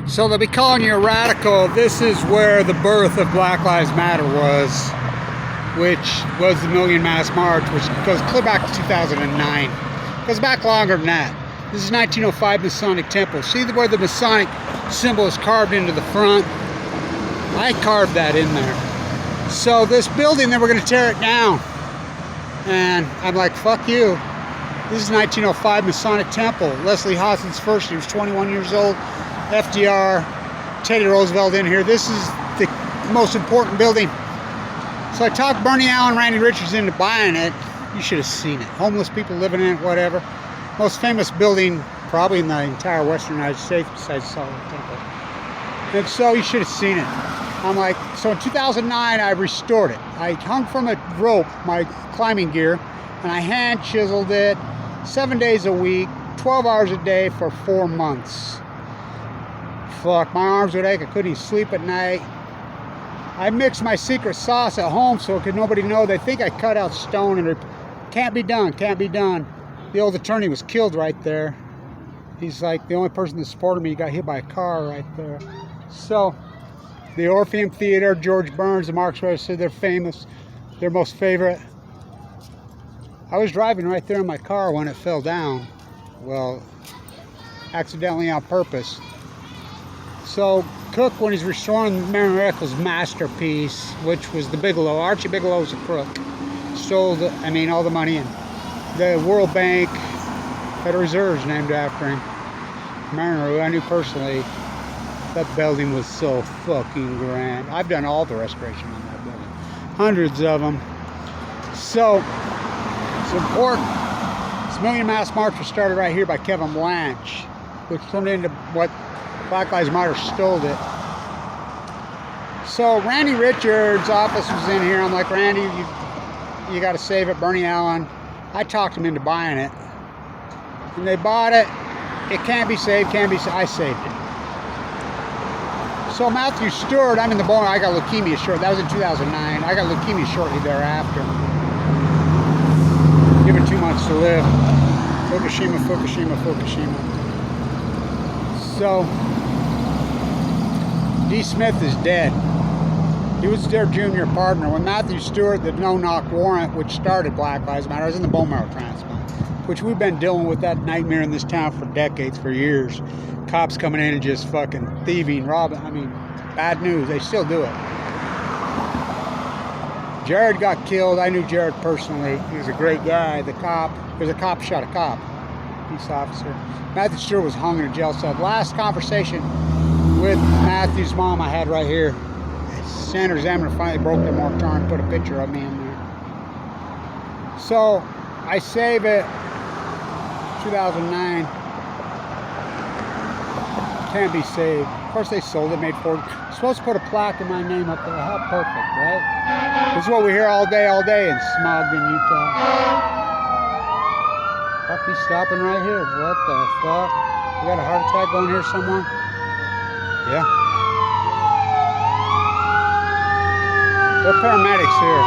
So they'll be calling you a radical. This is where the birth of Black Lives Matter was, which was the Million Mass March, which goes clear back to 2009. Goes back longer than that. This is 1905 Masonic Temple. See where the Masonic symbol is carved into the front? I carved that in there. So this building, then we're going to tear it down. And I'm like, fuck you. This is 1905 Masonic Temple. Leslie Hawson's first, he was 21 years old. FDR, Teddy Roosevelt in here. This is the most important building. So I talked Bernie Allen, Randy Richards into buying it. You should have seen it. Homeless people living in it, whatever. Most famous building probably in the entire Western United States besides Solomon Temple. And so you should have seen it. I'm like, so in 2009 I restored it. I hung from a rope, my climbing gear, and I hand chiseled it 7 days a week, 12 hours a day for 4 months. Fuck, my arms would ache. I couldn't even sleep at night. I mixed my secret sauce at home so could nobody know. They think I cut out stone and can't be done, can't be done. The old attorney was killed right there. He's like the only person that supported me. He got hit by a car right there. So the Orpheum Theater, George Burns, the Marx Brothers said they're famous. Their most favorite. I was driving right there in my car when it fell down. Well, accidentally on purpose. So Cook, when he's restoring Marion Eccles' masterpiece, which was the Bigelow, Archie Bigelow was a crook, stole all the money, and the World Bank Federal Reserve's named after him. Mariner, who I knew personally, that building was so fucking grand. I've done all the restoration on that building, hundreds of them. So it's important. This Million Mass March was started right here by Kevin Blanch, which turned into what Black Lives Matter stole it. So Randy Richards' office was in here. I'm like, Randy, you got to save it. Bernie Allen. I talked him into buying it. And they bought it. It can't be saved, can't be saved. I saved it. So Matthew Stewart, I'm in the bone. I got leukemia shortly. That was in 2009. I got leukemia shortly thereafter. Given 2 months to live. Fukushima, Fukushima, Fukushima. So D. Smith is dead. He was their junior partner. When Matthew Stewart, the no-knock warrant, which started Black Lives Matter, I was in the bone marrow transplant, which we've been dealing with that nightmare in this town for decades, for years. Cops coming in and just fucking thieving, robbing. Bad news. They still do it. Jared got killed. I knew Jared personally. He was a great guy. The cop, there's a cop shot a cop. Peace officer. Matthew Stewart was hung in a jail cell. Last conversation with Matthew's mom I had right here. Senator Examiner finally broke their moratorium and put a picture of me in there. So I save it. 2009. Can't be saved. Of course they sold it, made $40. Supposed to put a plaque in my name up there. How perfect, right? This is what we hear all day in Ogden, Utah. Fuck, he's stopping right here. What the fuck? You got a heart attack going here somewhere? Yeah. They're paramedics here.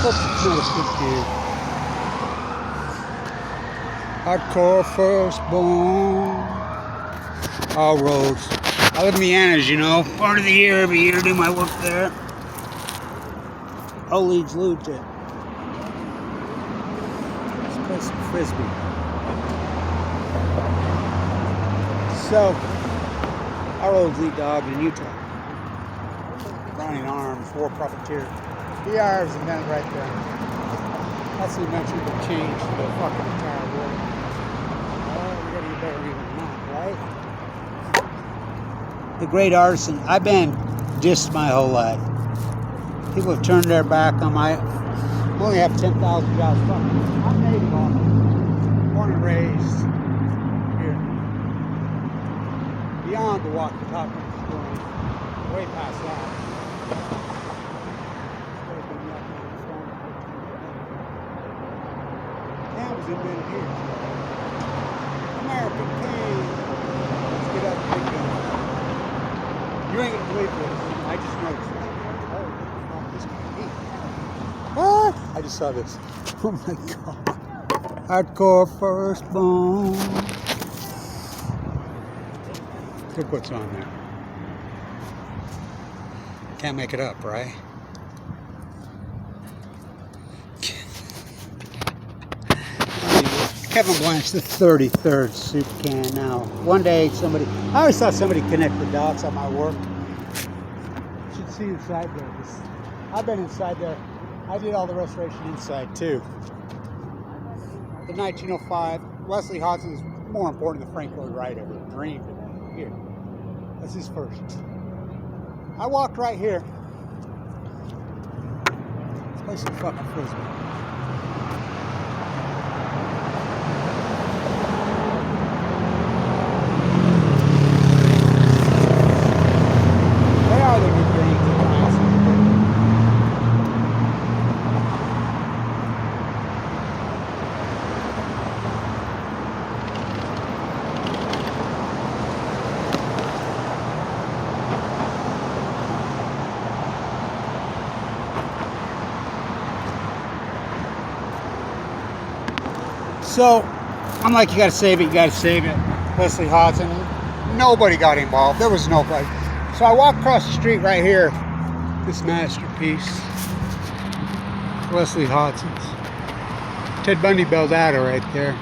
Hope it's not a good kid. Hardcore firstborn. All roads. I live in Vienna's, part of the year, every year, do my work there. All leads loot it. Let's play some frisbee. So, our old lead dog in Utah. Running Arms, War Profiteer. BR is invented right there. That's the invention that changed the fucking entire world. Oh, we gotta get better even not, right? The great artisan. I've been dissed my whole life. People have turned their back on my. I only have 10,000 jobs. I'm native on it. Born and raised here. Beyond the walk the talk of the story. Way past that. That was invented here. American king. Let's get up and big gun. You ain't gonna believe this. I just noticed that. Oh, this can't be. What? I I just saw this. Oh my god. Hardcore firstborn. Look what's on there. Can't make it up, right? Kevin Blanch, the 33rd soup can now. One day somebody, I always thought somebody connect the dots on my work. You should see inside there. I've been inside there. I did all the restoration inside too. The 1905, Wesley Hodson's more important than Frank Lloyd Wright ever dreamed of. Here, that's his first. I walked right here. This place is fucking frisbee. So, I'm like, you gotta save it, you gotta save it. Wesley Hodson, nobody got involved. There was nobody. So I walked across the street right here. This masterpiece. Wesley Hodson's. Ted Bundy built out right there.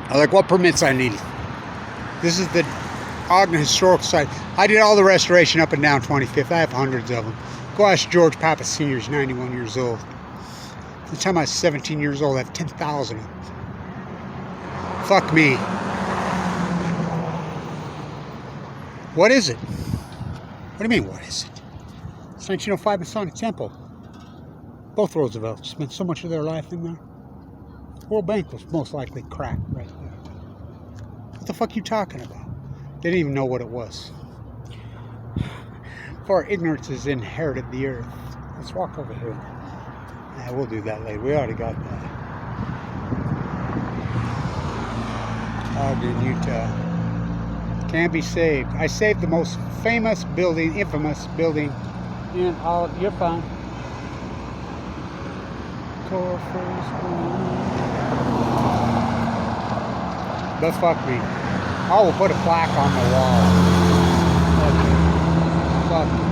I was like, what permits I need? This is the Ogden Historical Site. I did all the restoration up and down 25th. I have hundreds of them. Go ask George Papa Sr. He's 91 years old. The time I was 17 years old, I have 10,000 of them. Fuck me. What is it? What do you mean, what is it? It's 1905 Masonic Temple. Both Roosevelts spent so much of their life in there. World Bank was most likely cracked right there. What the fuck are you talking about? They didn't even know what it was. For ignorance has inherited the earth. Let's walk over here. Yeah, we'll do that later. We already got that. Ogden, Utah. Can't be saved. I saved the most famous building, infamous building in all. You're fine. But fuck me. I will put a plaque on the wall. Okay. Fuck you.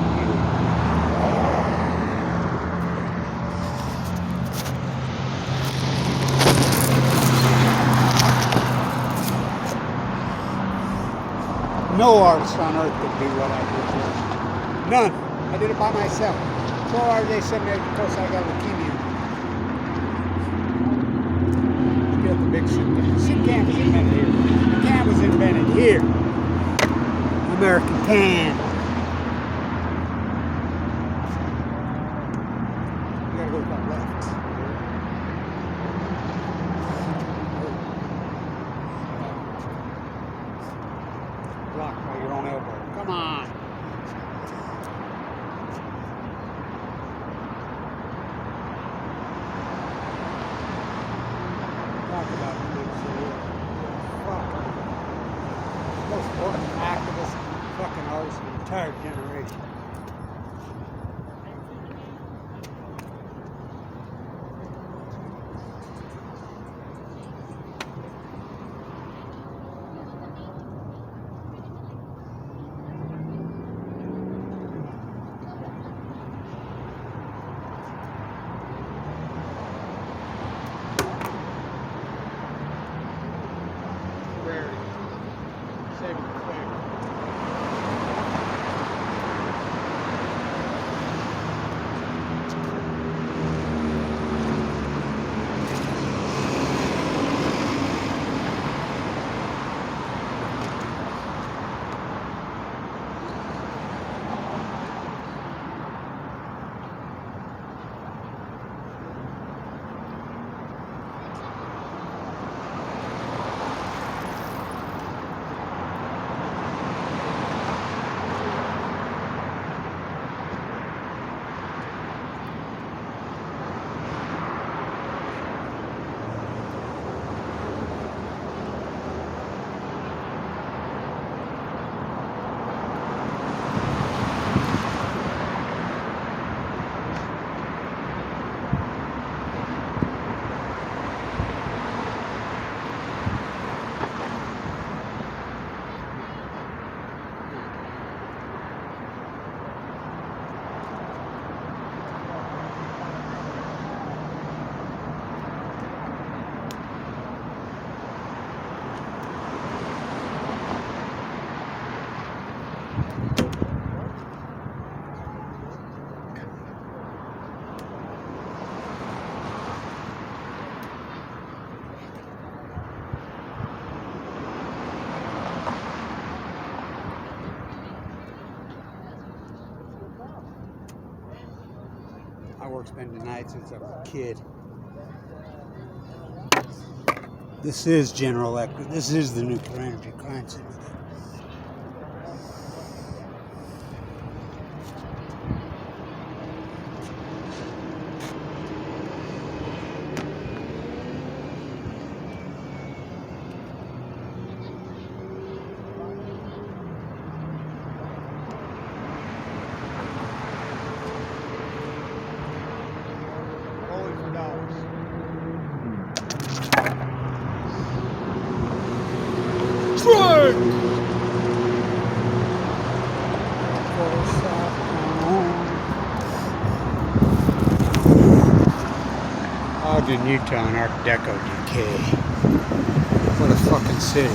No artist on earth could do what I did here. None. I did it by myself. 12 hours a day, 7 days, of course I got leukemia. Get the big soup can. Soup can was invented here. The can was invented here. American can. You gotta go to that left. Block by your own elbow. Come on. Talk about the big city. Fuck. Most important activist, fucking artist of the entire generation. where it's been tonight since I was a kid. This is General Electric. This is the nuclear energy crime center. Ogden, Utah, and Art Deco decay. What a fucking city.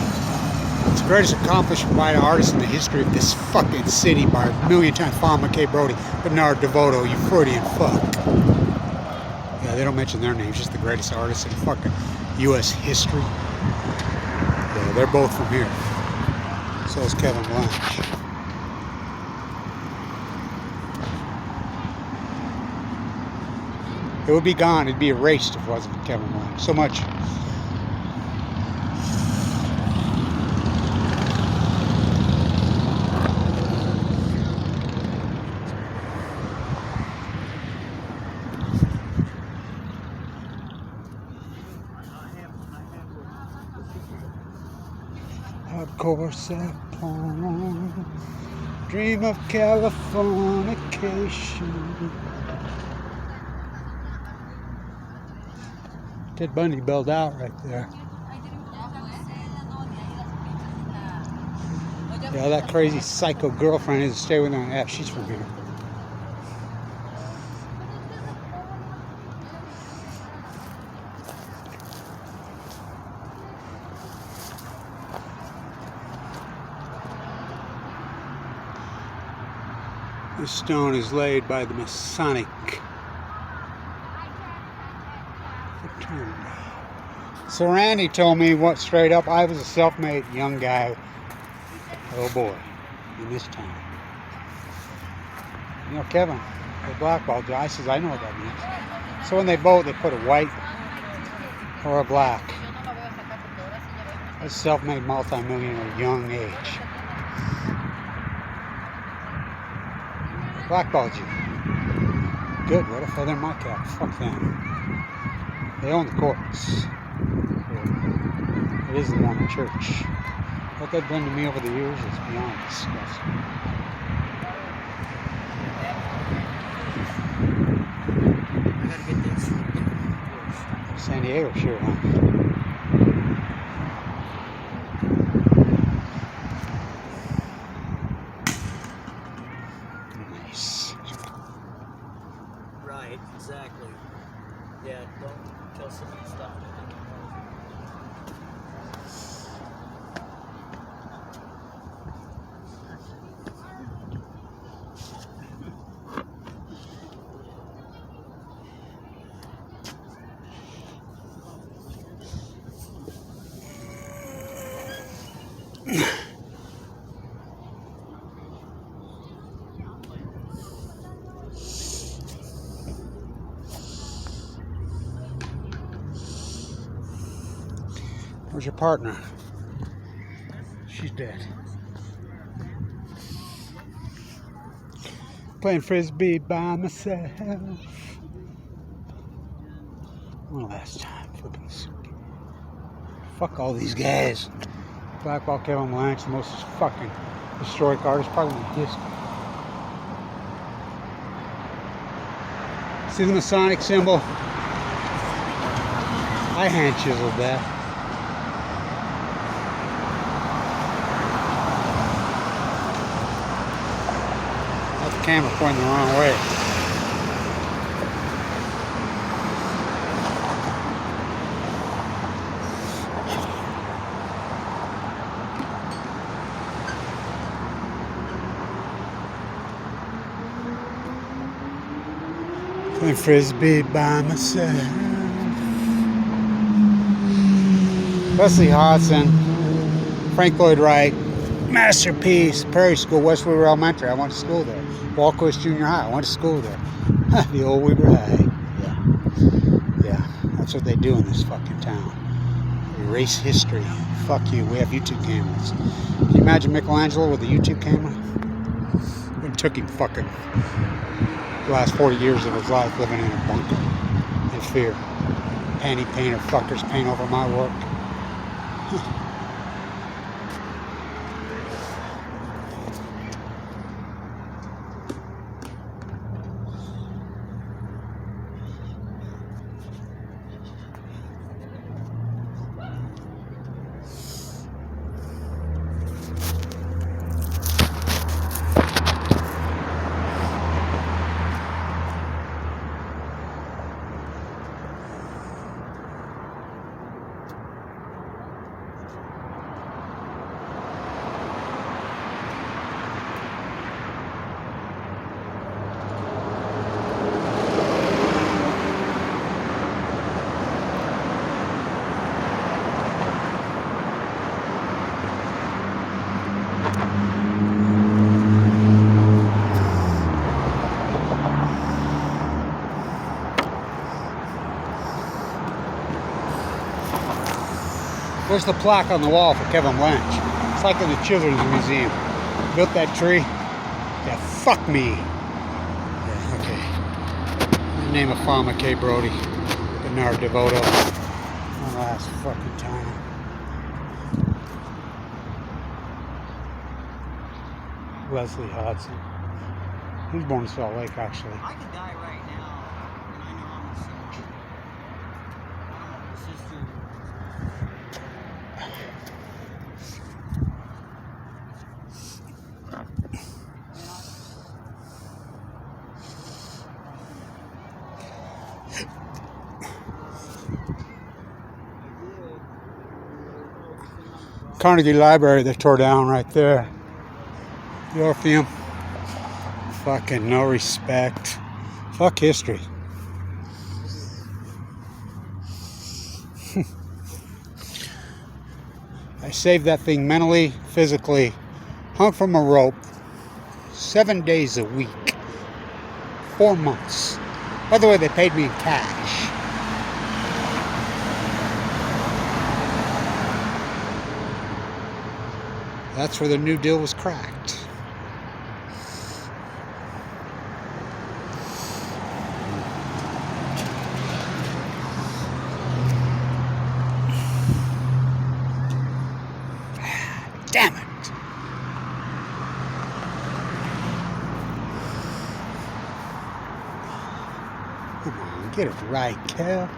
It's the greatest accomplishment by an artist in the history of this fucking city by a million times. Fawn McKay Brody, Bernard DeVoto, you Freudian fuck. Yeah, they don't mention their names, just the greatest artists in fucking U.S. history. Yeah, they're both from here. So is Kevin Blanch. It would be gone. It'd be erased if it wasn't for Kevin Blanch. So much. Of course, upon dream of Californication. Ted Bundy bailed out right there. Yeah, that crazy psycho girlfriend is to stay with her. Yeah, she's from here. This stone is laid by the Masonic fraternity. So Randy told me what straight up, I was a self-made young guy, oh boy, in this town. You know, Kevin, they blackballed you. I says, I know what that means. So when they vote, they put a white or a black. I was a self-made multi-millionaire at a young age. Blackballed you. Good, what a feather in my cap. Fuck them. They own the courts. It is the Mormon Church. What they've done to me over the years is beyond disgusting. I gotta get this. San Diego, sure, huh? Right, exactly. Yeah, don't kill someone and stuff. Where's your partner? She's dead. Playing frisbee by myself. One last time. Flipping this. Fuck all these guys. Blackball Kevin Blanch, the most fucking historic artist probably in history. See the Masonic symbol? I hand chiseled that. Camera pointing the wrong way. Playing frisbee by myself. Wesley Hodgson, Frank Lloyd Wright, masterpiece. Prairie School, West River Elementary. I went to school there. Walcoast Junior High. I went to school there. The old Weber High. Yeah, that's what they do in this fucking town. Erase history. Fuck you, we have YouTube cameras. Can you imagine Michelangelo with a YouTube camera? It took him fucking the last 40 years of his life living in a bunker in fear. Panty painter fuckers paint over my work. There's the plaque on the wall for Kevin Blanch. It's like in the Children's Museum. Built that tree. Yeah, fuck me. Yeah, okay. The name of Farmer K. Brody. Bernard DeVoto. One last fucking time. Leslie Hodson. He was born in Salt Lake, actually. I could die right now, and I know I'm a sinner. Sister. Carnegie Library they tore down right there. The Orpheum. Fucking no respect. Fuck history. I saved that thing mentally, physically, hung from a rope 7 days a week, 4 months. By the way, they paid me in cash. That's where the New Deal was cracked. Damn it. Come on, get it right, Kel.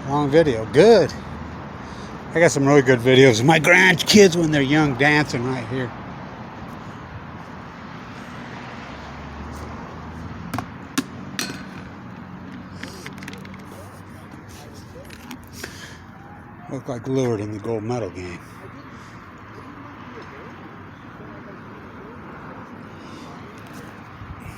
Long video, good. I got some really good videos of my grandkids when they're young dancing right here. Look like Lillard in the gold medal game.